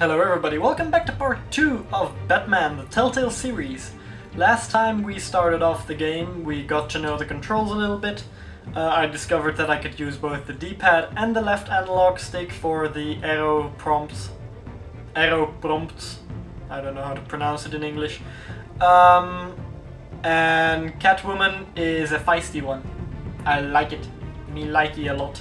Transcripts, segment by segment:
Hello everybody, welcome back to part 2 of Batman, the Telltale Series. Last time we started off the game, we got to know the controls a little bit. I discovered that I could use both the D-pad and the left analog stick for the arrow prompts. I don't know how to pronounce it in English. And Catwoman is a feisty one. I like it. Me likey a lot.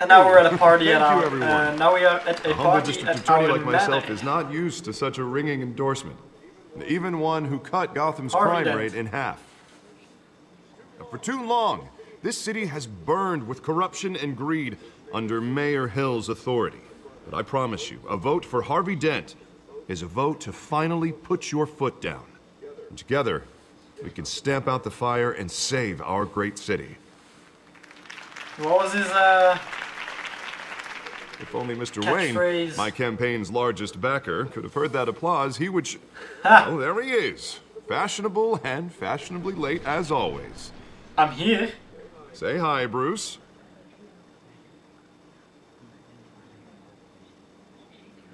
And now we're at a party at our... now we are at a party at attorney our like myself Manor. is not used to such a ringing endorsement. Even one who cut Gotham's crime rate in half. For too long, this city has burned with corruption and greed under Mayor Hill's authority. But I promise you, a vote for Harvey Dent is a vote to finally put your foot down. And together, we can stamp out the fire and save our great city. What was his, If only Mr. catchphrase? Wayne, my campaign's largest backer, could have heard that applause, he would Oh, there he is. Fashionable and fashionably late as always. I'm here. Say hi, Bruce.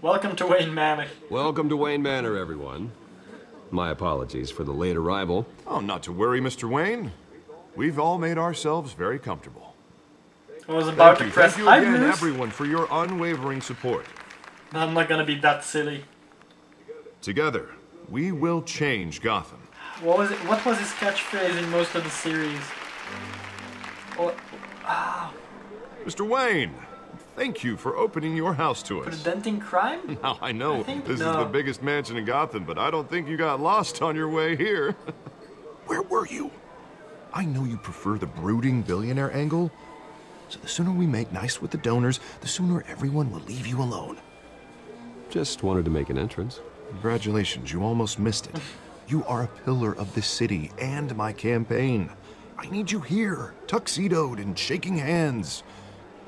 Welcome to Wayne Manor. Welcome to Wayne Manor, everyone. My apologies for the late arrival. Oh, not to worry, Mr. Wayne. We've all made ourselves very comfortable. I was about to press Thank you hi, again, Bruce. everyone, for your unwavering support. I'm not gonna be that silly. Together, we will change Gotham. What was it? What was his catchphrase in most of the series? Mr. Wayne, thank you for opening your house to us. Preventing crime? Now, I know this is no. the biggest mansion in Gotham, but I don't think you got lost on your way here. Where were you? I know you prefer the brooding billionaire angle, so the sooner we make nice with the donors, the sooner everyone will leave you alone. Just wanted to make an entrance. Congratulations, you almost missed it. You are a pillar of this city and my campaign. I need you here, tuxedoed and shaking hands.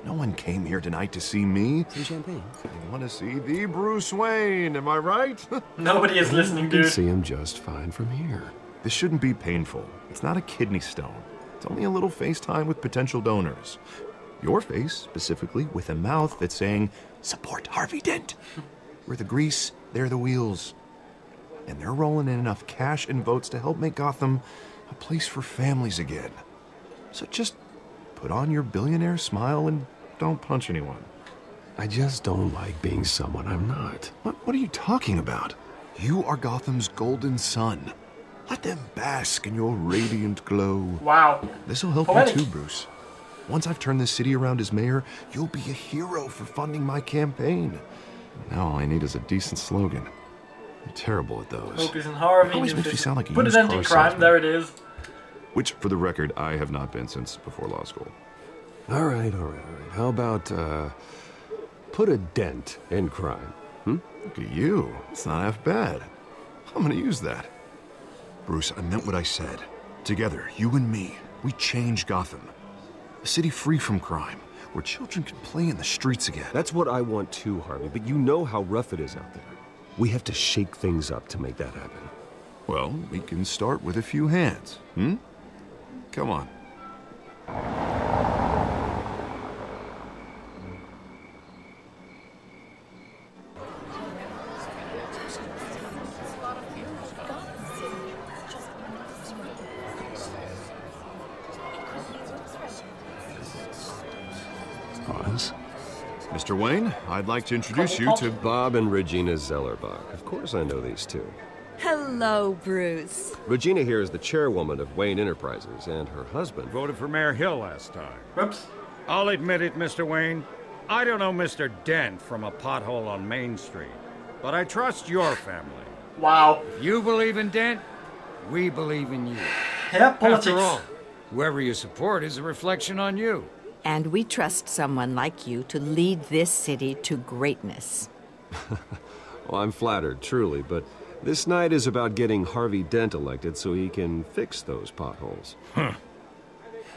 No one came here tonight to see me. Some champagne. They want to see the Bruce Wayne, am I right? Nobody is listening, You can dude. see him just fine from here. This shouldn't be painful. It's not a kidney stone. It's only a little FaceTime with potential donors. Your face, specifically, with a mouth that's saying, support Harvey Dent. We're the grease, they're the wheels. And they're rolling in enough cash and votes to help make Gotham a place for families again. So just put on your billionaire smile and don't punch anyone. I just don't like being someone I'm not. What are you talking about? You are Gotham's golden sun. Let them bask in your radiant glow. Wow. This'll help Poetic. you too, Bruce. Once I've turned this city around as mayor, you'll be a hero for funding my campaign. Now all I need is a decent slogan. I'm terrible at those. Focus on Harvey. Always makes me sound like a Put used it into car crime. salesman. There it is. Which, for the record, I have not been since before law school. All right. How about, put a dent in crime? Look at you. It's not half bad. I'm gonna use that. Bruce, I meant what I said. Together, you and me, we change Gotham. A city free from crime, where children can play in the streets again. That's what I want too, Harvey, but you know how rough it is out there. We have to shake things up to make that happen. Well, we can start with a few hands, Come on. Pause. Mr. Wayne, I'd like to introduce you to... Bob and Regina Zellerbach. Of course I know these two. Hello, Bruce. Regina here is the chairwoman of Wayne Enterprises, and her husband... Voted for Mayor Hill last time. Whoops. I'll admit it, Mr. Wayne. I don't know Mr. Dent from a pothole on Main Street, but I trust your family. Wow. If you believe in Dent, we believe in you. Yeah, politics. After all, whoever you support is a reflection on you. And we trust someone like you to lead this city to greatness. Well, I'm flattered, truly, but this night is about getting Harvey Dent elected so he can fix those potholes.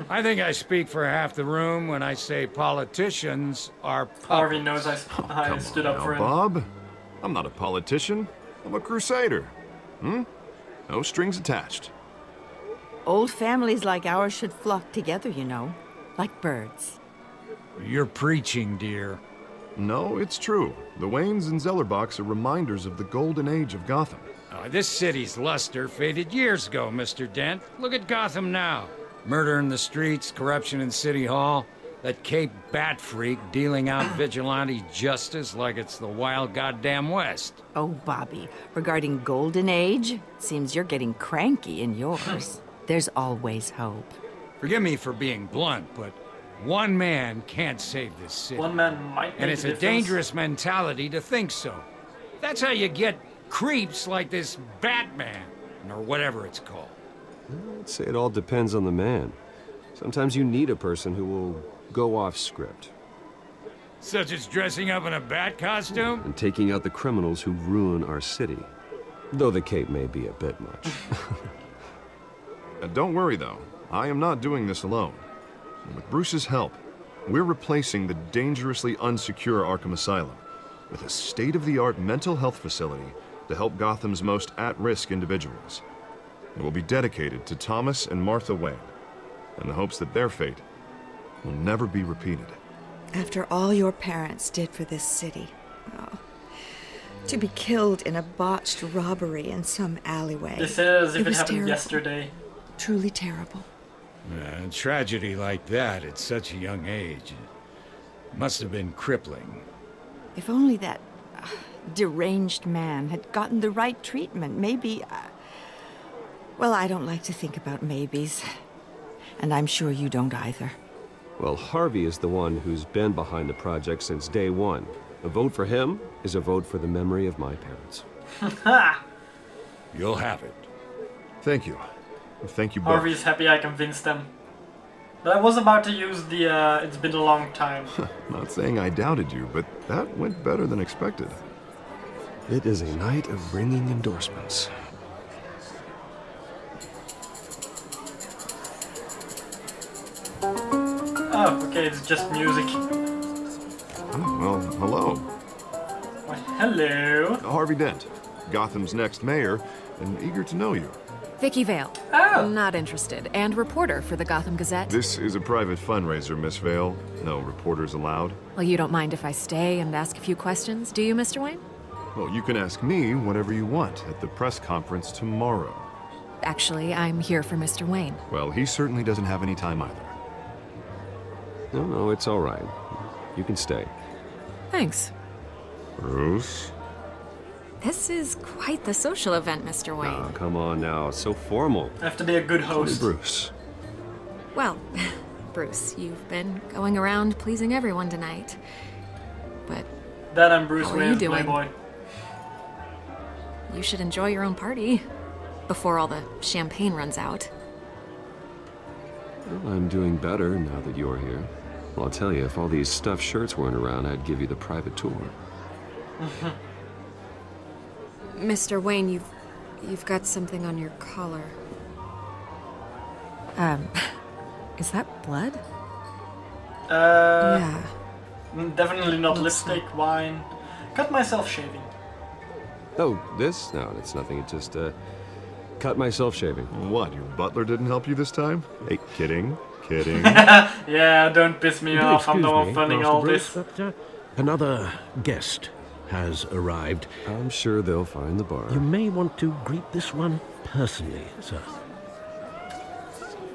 I think I speak for half the room when I say politicians are Harvey puppets. knows I stood up for him. Bob, I'm not a politician. I'm a crusader. No strings attached. Old families like ours should flock together, you know, like birds. You're preaching, dear. No, it's true. The Waynes and Zellerbachs are reminders of the golden age of Gotham. This city's luster faded years ago, Mr. Dent. Look at Gotham now. Murder in the streets, corruption in City Hall, that Cape Bat freak dealing out vigilante justice like it's the wild goddamn West. Oh, Bobby, regarding Golden Age, seems you're getting cranky in yours. There's always hope. Forgive me for being blunt, but one man can't save this city. One man might make and it's a difference. dangerous mentality to think so. That's how you get creeps like this Batman, or whatever it's called. I'd say it all depends on the man. Sometimes you need a person who will go off script. Such as dressing up in a bat costume? And taking out the criminals who ruin our city. Though the cape may be a bit much. Don't worry, though. I am not doing this alone. With Bruce's help, we're replacing the dangerously unsecure Arkham Asylum with a state-of-the-art mental health facility to help Gotham's most at-risk individuals. It will be dedicated to Thomas and Martha Wayne, in the hopes that their fate will never be repeated. After all your parents did for this city, to be killed in a botched robbery in some alleyway. They said it as if it was happened terrible. yesterday. Truly terrible. A tragedy like that at such a young age must have been crippling. If only that deranged man had gotten the right treatment, maybe... well, I don't like to think about maybes. And I'm sure you don't either. Well, Harvey is the one who's been behind the project since day one. A vote for him is a vote for the memory of my parents. You'll have it. Thank you. Thank you both. Harvey's happy I convinced them. But I was about to use the it's been a long time. Not saying I doubted you, but that went better than expected. It is a night of ringing endorsements. Oh, okay, it's just music. Oh, well, hello. Well, hello. Harvey Dent, Gotham's next mayor, and eager to know you. Vicky Vale. Oh. Not interested. And reporter for the Gotham Gazette. This is a private fundraiser, Miss Vale. No reporters allowed. Well, you don't mind if I stay and ask a few questions, do you, Mr. Wayne? Well, you can ask me whatever you want at the press conference tomorrow. Actually, I'm here for Mr. Wayne. Well, he certainly doesn't have any time either. No, it's all right. You can stay. Thanks. Bruce? This is quite the social event, Mr. Wayne. Oh, come on now. So formal. I have to be a good host. Bruce. Well, Bruce, you've been going around pleasing everyone tonight. But That I'm Bruce How are you Wayne, doing? playboy. you should enjoy your own party before all the champagne runs out. Well, I'm doing better now that you're here. Well, I'll tell you, if all these stuffed shirts weren't around, I'd give you the private tour. Mr. Wayne, you've got something on your collar. Is that blood? Yeah. Definitely not Looks lipstick, wine. Cut myself shaving. Oh, this? No, it's nothing. It just, cut myself shaving. What, your butler didn't help you this time? Hey, kidding. Kidding. Yeah, don't piss me Will you off. I'm the excuse one me, funding Master all Bruce, this. but, another guest has arrived. I'm sure they'll find the bar. You may want to greet this one personally, sir.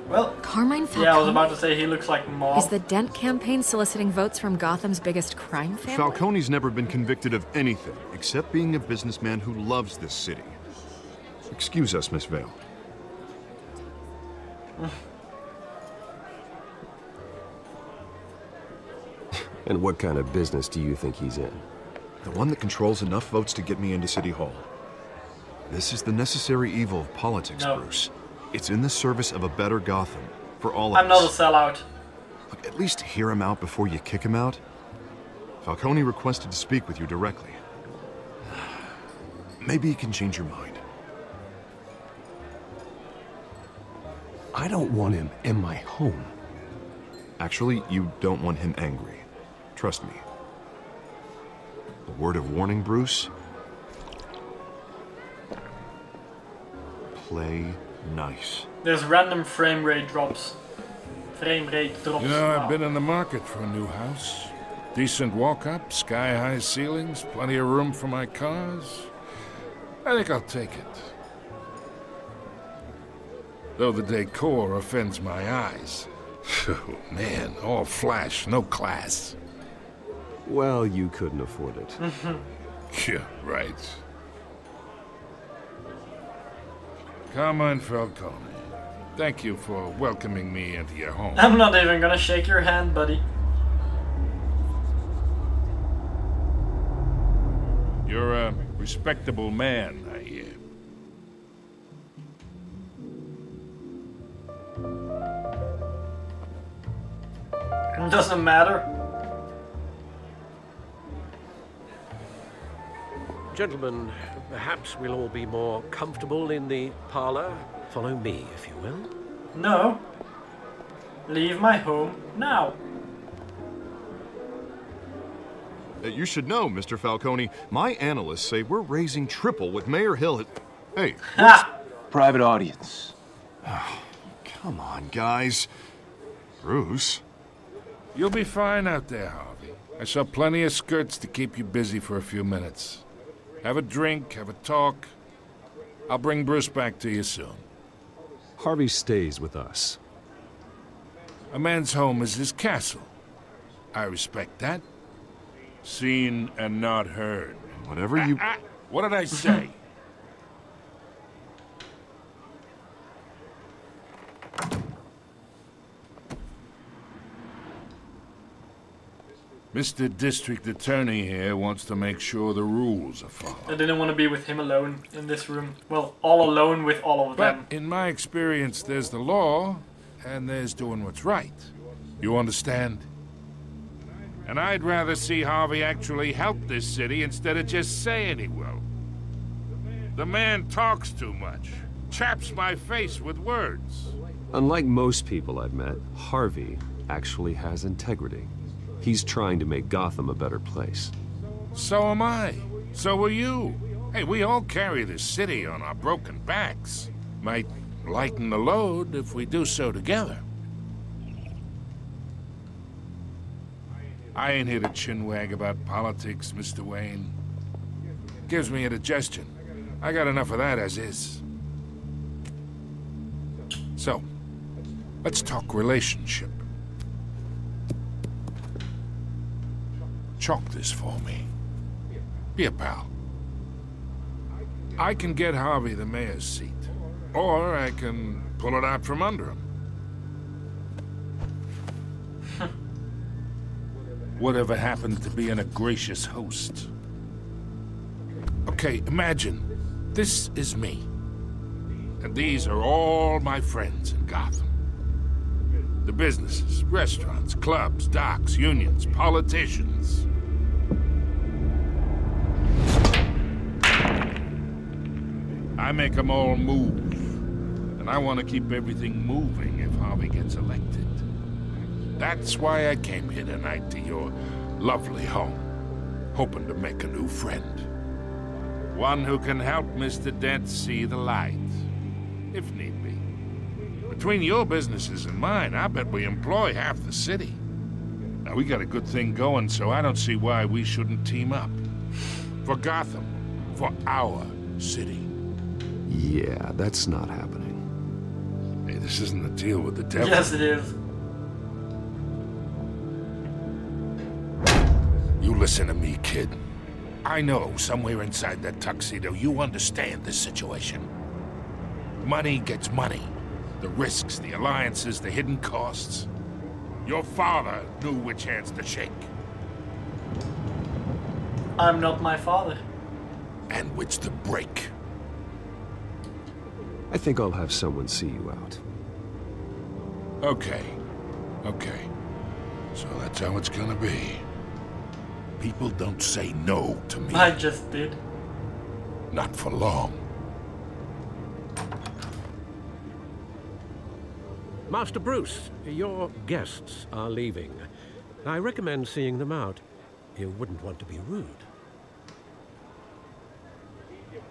Well, Carmine Falcone? yeah, I was about to say he looks like Mob. Is the Dent campaign soliciting votes from Gotham's biggest crime family? Falcone's never been convicted of anything except being a businessman who loves this city. Excuse us, Miss Vale. And what kind of business do you think he's in? The one that controls enough votes to get me into City Hall. This is the necessary evil of politics, No. Bruce. It's in the service of a better Gotham, for all of I'm not a us. sellout. Look, at least hear him out before you kick him out. Falcone requested to speak with you directly. Maybe he can change your mind. I don't want him in my home. Actually, you don't want him angry. Trust me. A word of warning, Bruce. Play nice. There's random frame rate drops. Frame rate drops. You know, I've Wow. been in the market for a new house. Decent walk-up, sky-high ceilings, plenty of room for my cars. I think I'll take it. Though the decor offends my eyes. Oh, man, all flash, no class. Well, you couldn't afford it. Yeah, right. Carmine Falcone, thank you for welcoming me into your home. I'm not even gonna shake your hand, buddy. You're a respectable man, I hear. It doesn't matter. Gentlemen, perhaps we'll all be more comfortable in the parlor. Follow me, if you will. No. Leave my home now. You should know, Mr. Falcone, my analysts say we're raising triple with Mayor Hill at... Hey. Ha! Private audience. Oh, come on, guys. Bruce. You'll be fine out there, Harvey. I saw plenty of skirts to keep you busy for a few minutes. Have a drink, have a talk. I'll bring Bruce back to you soon. Harvey stays with us. A man's home is his castle. I respect that. Seen and not heard. Whatever you... What did I say? Mr. District Attorney here wants to make sure the rules are followed. I didn't want to be with him alone in this room. Well, all alone with all of them. But in my experience, there's the law, and there's doing what's right. You understand? And I'd rather see Harvey actually help this city instead of just saying he will. The man talks too much. Chaps my face with words. Unlike most people I've met, Harvey actually has integrity. He's trying to make Gotham a better place. So am I. So are you. Hey, we all carry this city on our broken backs. Might lighten the load if we do so together. I ain't here to chinwag about politics, Mr. Wayne. Gives me indigestion. I got enough of that as is. So, let's talk relationship. Chalk this for me. Be a pal. I can get Harvey the mayor's seat, or I can pull it out from under him. Whatever happened to being a gracious host? Okay, imagine, this is me. And these are all my friends in Gotham. The businesses, restaurants, clubs, docks, unions, politicians. I make them all move. And I want to keep everything moving if Harvey gets elected. That's why I came here tonight to your lovely home, hoping to make a new friend. One who can help Mr. Dent see the light, if need be. Between your businesses and mine, I bet we employ half the city. Now, we got a good thing going, so I don't see why we shouldn't team up. For Gotham, for our city. Yeah, that's not happening. Hey, this isn't a deal with the devil. Yes, it is. You listen to me, kid. I know somewhere inside that tuxedo you understand this situation. Money gets money. The risks, the alliances, the hidden costs. Your father knew which hands to shake. I'm not my father. And which to break. I think I'll have someone see you out. Okay. Okay. So that's how it's gonna be. People don't say no to me. I just did. Not for long. Master Bruce, your guests are leaving. I recommend seeing them out. You wouldn't want to be rude.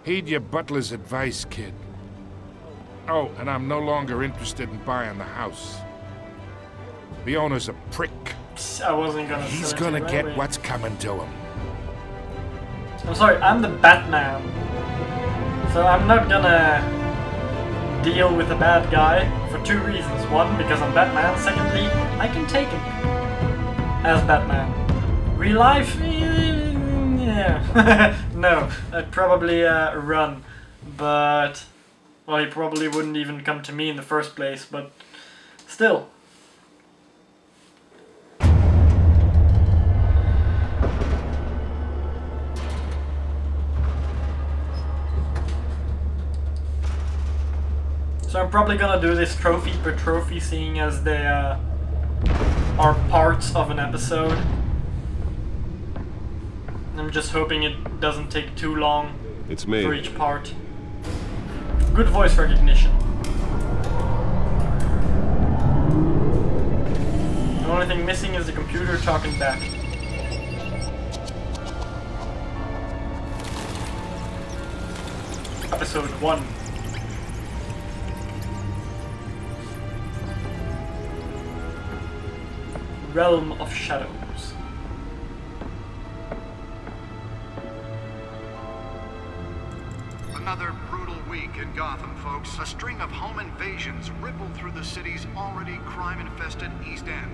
Heed your butler's advice, kid. Oh, and I'm no longer interested in buying the house. The owner's a prick, I wasn't gonna. He's gonna get what's coming to him. I'm sorry, I'm the Batman. So I'm not gonna deal with a bad guy for two reasons. One, because I'm Batman. Secondly, I can take him as Batman. Real life? Yeah. No, I'd probably run. But, well, he probably wouldn't even come to me in the first place, but still. So I'm probably gonna do this trophy per trophy, seeing as they are parts of an episode. I'm just hoping it doesn't take too long for each part. Good voice recognition. The only thing missing is the computer talking back. Episode 1. Realm of Shadows. Another brutal week in Gotham, folks. A string of home invasions rippled through the city's already crime-infested East End.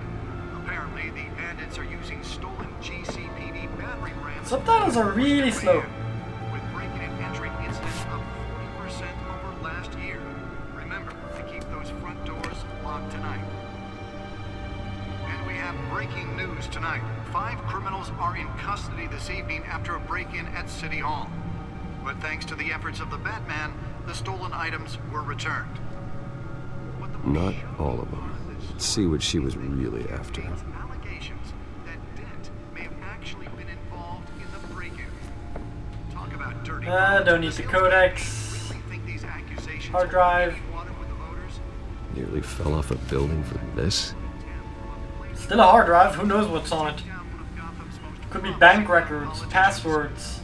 Apparently, the bandits are using stolen GCPD battering rams. Subtitles are really slow. With breaking and entering incidents up 40% over last year. Remember to keep those front doors locked tonight. And we have breaking news tonight. 5 criminals are in custody this evening after a break-in at City Hall. But thanks to the efforts of the Batman, the stolen items were returned. Not all of them. Let's see what she was really after. Allegations that Dent may have actually been involved in the break-in. Talk about dirty. Don't need the codex. Hard drive. Nearly fell off a building for this. Still a hard drive. Who knows what's on it? Could be bank records, passwords.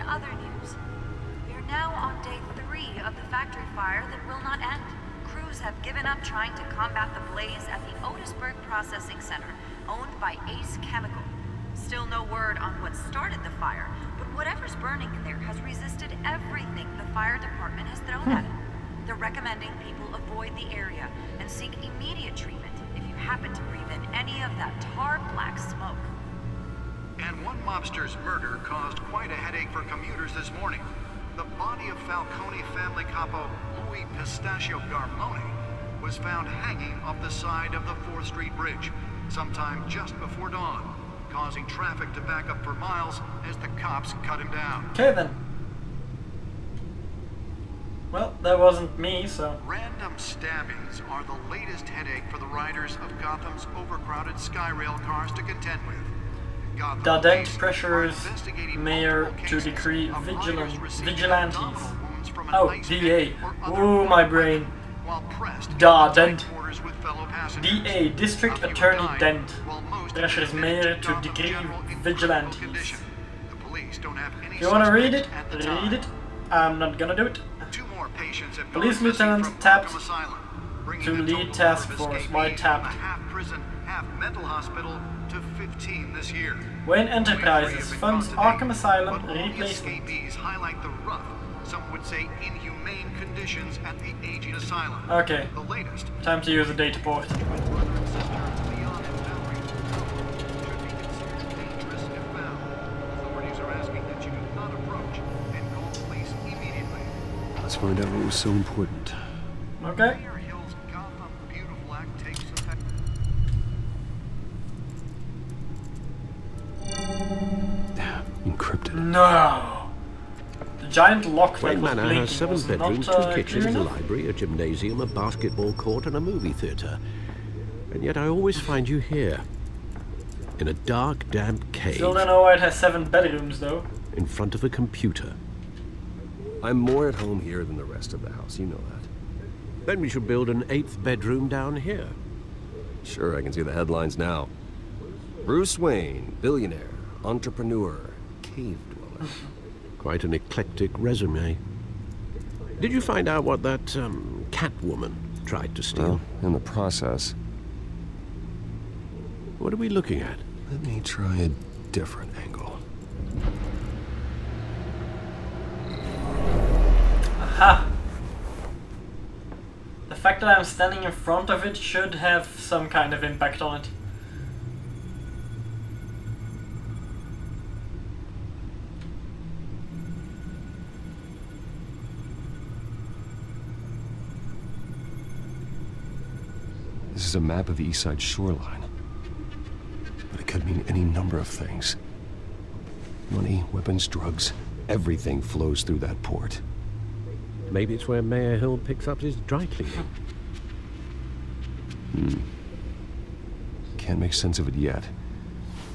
Other news. We're now on day 3 of the factory fire that will not end. Crews have given up trying to combat the blaze at the Otisburg Processing Center, owned by Ace Chemical. Still no word on what started the fire, but whatever's burning in there has resisted everything the fire department has thrown at it. They're recommending people avoid the area and seek immediate treatment if you happen to breathe in any of that tar black smoke. And one mobster's murder caused quite a headache for commuters this morning. The body of Falcone family capo Louis Pistachio Garmone was found hanging off the side of the 4th Street Bridge sometime just before dawn, causing traffic to back up for miles as the cops cut him down. Okay then. Well, that wasn't me, so... Random stabbings are the latest headache for the riders of Gotham's overcrowded Skyrail cars to contend with. Dent pressures mayor to decree vigilantes. Oh, DA. Oh, my brain. Dent. DA, District Attorney Dent, pressures mayor to decree vigilantes. If you want to read it, read it. I'm not gonna do it. Police Lieutenant tapped to lead task force. Why tapped? Mental hospital to 15 this year. Wayne Enterprises funds Arkham Asylum replacement. Highlight the rough, some would say inhumane conditions at the aging asylum. Okay, the latest. Time to use a data port. Let's find out what was so important. Okay. Encrypted. No! The giant lock that Wayne was Manor has 7 was bedrooms, not, 2 kitchens, a clear library, a gymnasium, a basketball court, and a movie theatre. And yet I always find you here. In a dark, damp cave. Still don't know why it has 7 bedrooms, though. In front of a computer. I'm more at home here than the rest of the house, you know that. Then we should build an 8th bedroom down here. Sure, I can see the headlines now. Bruce Wayne, billionaire, entrepreneur, cave dweller. Quite an eclectic resume. Did you find out what that, Catwoman tried to steal? Well, in the process. What are we looking at? Let me try a different angle. Aha! The fact that I'm standing in front of it should have some kind of impact on it. This is a map of the East Side shoreline. But it could mean any number of things. Money, weapons, drugs, everything flows through that port. Maybe it's where Mayor Hill picks up his dry cleaning. Can't make sense of it yet.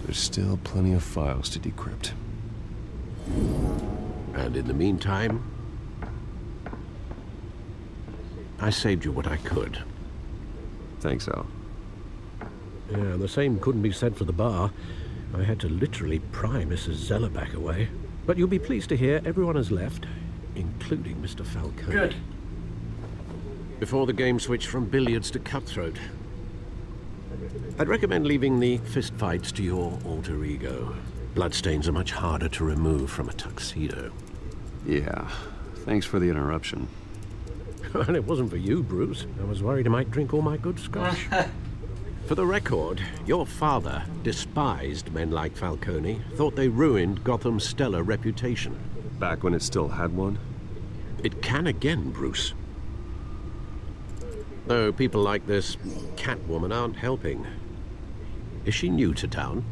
There's still plenty of files to decrypt. And in the meantime, I saved you what I could. Thanks, Al. Yeah, the same couldn't be said for the bar. I had to literally pry Mrs. Zellerback away. But you'll be pleased to hear everyone has left, including Mr. Falcone. Good. Before the game switched from billiards to cutthroat. I'd recommend leaving the fistfights to your alter ego. Bloodstains are much harder to remove from a tuxedo. Yeah, thanks for the interruption. And it wasn't for you, Bruce. I was worried I might drink all my good scotch. For the record, your father despised men like Falcone, thought they ruined Gotham's stellar reputation. Back when it still had one? It can again, Bruce. Though people like this Catwoman aren't helping. Is she new to town?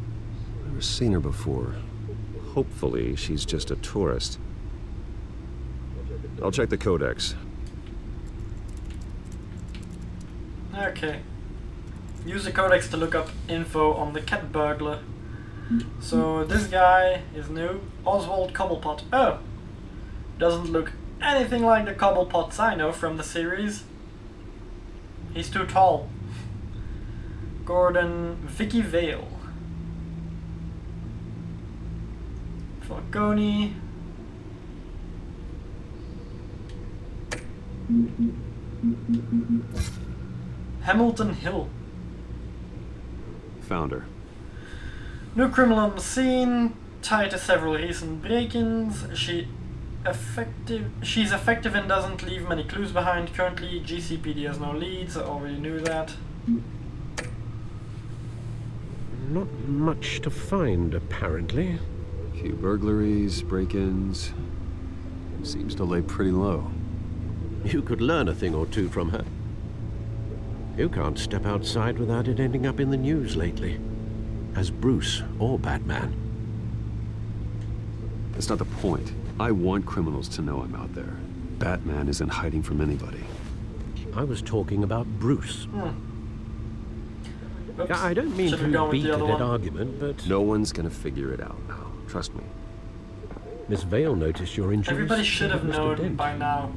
Never seen her before. Hopefully, she's just a tourist. I'll check the codex. Okay. Use the codex to look up info on the cat burglar. So this guy is new. Oswald Cobblepot. Oh! Doesn't look anything like the Cobblepots I know from the series. He's too tall. Gordon Vicky Vale. Falcone. Hamilton Hill. Found her. No criminal on the scene, tied to several recent break-ins. She's effective and doesn't leave many clues behind. Currently, GCPD has no leads. I already knew that. Not much to find, apparently. A few burglaries, break-ins. Seems to lay pretty low. You could learn a thing or two from her. You can't step outside without it ending up in the news lately. As Bruce or Batman. That's not the point. I want criminals to know I'm out there. Batman isn't hiding from anybody. I was talking about Bruce. Oops. I don't mean to beat a dead argument, but... No one's gonna figure it out now. Trust me. Miss Vale noticed your injuries. Everybody should have known by now.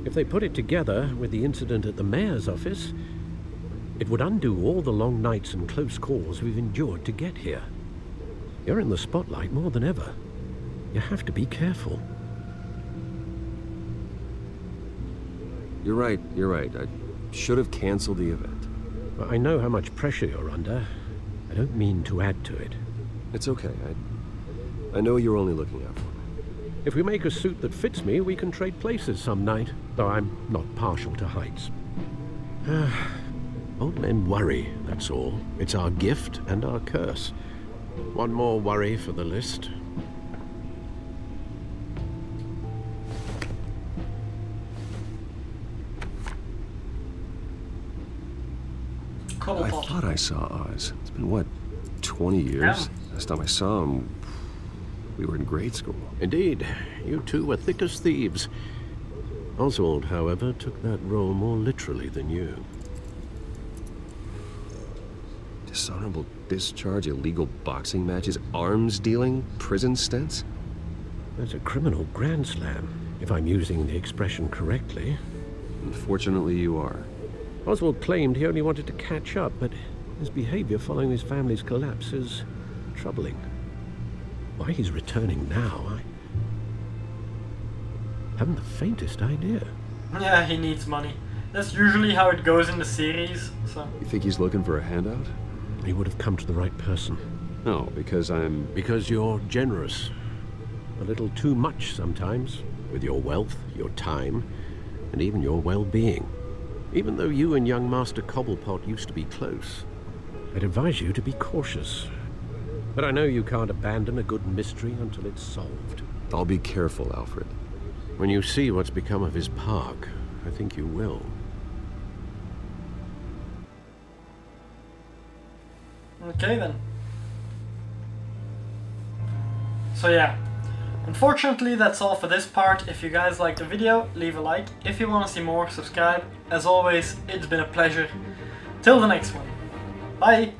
If they put it together with the incident at the mayor's office, it would undo all the long nights and close calls we've endured to get here. You're in the spotlight more than ever. You have to be careful. You're right. I should have canceled the event. I know how much pressure you're under. I don't mean to add to it. It's okay. I know you're only looking out for me. If we make a suit that fits me, we can trade places some night, though I'm not partial to heights. Old men worry, that's all. It's our gift and our curse. One more worry for the list. I thought I saw Oz. It's been, what, 20 years? Yeah. Last time I saw him, we were in grade school. Indeed. You two were thick as thieves. Oswald, however, took that role more literally than you. Dishonorable discharge, illegal boxing matches, arms dealing, prison stints? That's a criminal grand slam, if I'm using the expression correctly. Unfortunately, you are. Oswald claimed he only wanted to catch up, but his behavior following his family's collapse is troubling. Why he's returning now, I haven't the faintest idea. Yeah, he needs money. That's usually how it goes in the series, so... You think he's looking for a handout? probably would have come to the right person. No, because I'm... Because you're generous. A little too much sometimes, with your wealth, your time, and even your well-being. Even though you and young Master Cobblepot used to be close, I'd advise you to be cautious. But I know you can't abandon a good mystery until it's solved. I'll be careful, Alfred. When you see what's become of his park, I think you will. Okay then. So yeah, unfortunately that's all for this part. If you guys liked the video, leave a like. If you want to see more, subscribe. As always, it's been a pleasure. Till the next one. Bye!